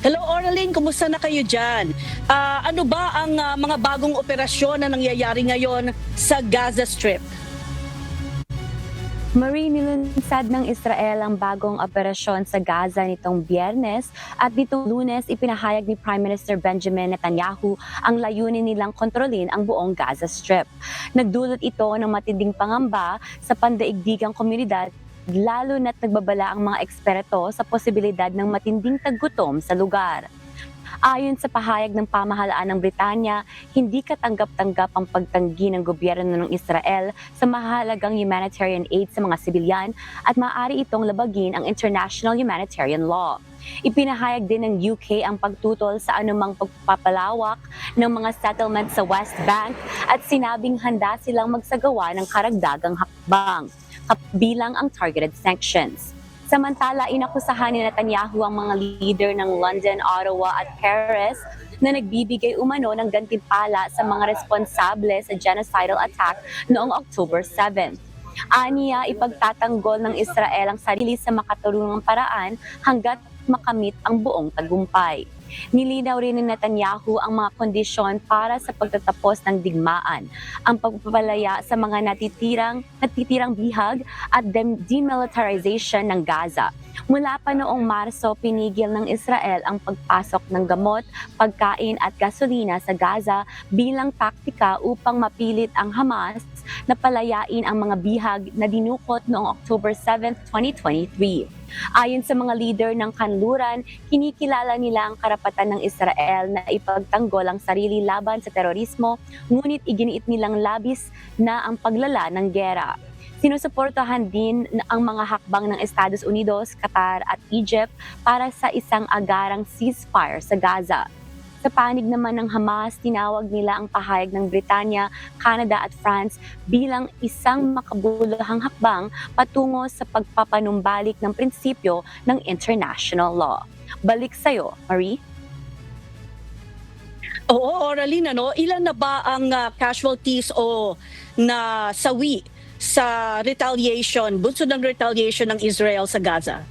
Hello, Oraline, kumusta na kayo dyan? Ano ba ang mga bagong operasyon na nangyayari ngayon sa Gaza Strip? Marie, nilunsad ng Israel ang bagong operasyon sa Gaza nitong Biyernes at nitong Lunes ipinahayag ni Prime Minister Benjamin Netanyahu ang layunin nilang kontrolin ang buong Gaza Strip. Nagdulot ito ng matinding pangamba sa pandaigdigang komunidad, lalo na't nagbabala ang mga eksperto sa posibilidad ng matinding taggutom sa lugar. Ayon sa pahayag ng pamahalaan ng Britanya, hindi katanggap-tanggap ang pagtanggi ng gobyerno ng Israel sa mahalagang humanitarian aid sa mga sibilyan at maaari itong labagin ang international humanitarian law. Ipinahayag din ng UK ang pagtutol sa anumang pagpapalawak ng mga settlement sa West Bank at sinabing handa silang magsagawa ng karagdagang hakbang, kabilang ang targeted sanctions. Samantala, inakusahan ni Netanyahu ang mga leader ng London, Ottawa at Paris na nagbibigay umano ng gantimpala sa mga responsable sa genocidal attack noong October 7. Aniya, ipagtatanggol ng Israel ang sarili sa makatarungang paraan hanggat makamit ang buong tagumpay. Nilinaw rin ni Netanyahu ang mga kondisyon para sa pagtatapos ng digmaan, ang pagpapalaya sa mga natitirang bihag at demilitarization ng Gaza. Mula pa noong Marso, pinigil ng Israel ang pagpasok ng gamot, pagkain at gasolina sa Gaza bilang taktika upang mapilit ang Hamas na palayain ang mga bihag na dinukot noong October 7, 2023. Ayon sa mga leader ng kanluran, kinikilala nila ang karapatan ng Israel na ipagtanggol ang sarili laban sa terorismo, ngunit iginiit nilang labis na ang paglala ng giyera. Sinusuportahan din ang mga hakbang ng Estados Unidos, Qatar at Egypt para sa isang agarang ceasefire sa Gaza. Sa panig naman ng Hamas, tinawag nila ang pahayag ng Britanya, Canada at France bilang isang makabuluhang hakbang patungo sa pagpapanumbalik ng prinsipyo ng international law. Balik sa'yo, Marie. Oo, Oraline, ilan na ba ang casualties o nasawi sa bunsod ng retaliation ng Israel sa Gaza?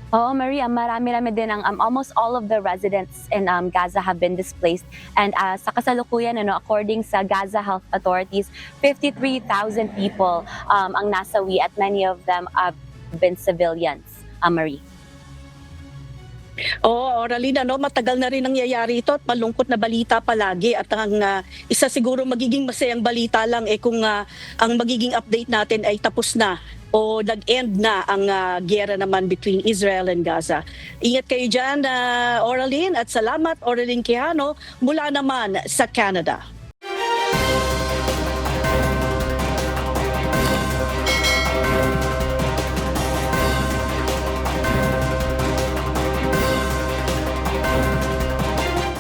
Oo, Maria, marami-rami din ang almost all of the residents in Gaza have been displaced. And sa kasalukuyan, according sa Gaza Health Authorities, 53,000 people ang nasawi at many of them have been civilians, Marie. Oo, Oraline, matagal na rin nangyayari ito at malungkot na balita palagi at ang isa siguro magiging masayang balita lang kung ang magiging update natin ay tapos na o nag-end na ang giyera naman between Israel and Gaza. Ingat kayo dyan, Oraline, at salamat, Oraline Quijano, mula naman sa Canada.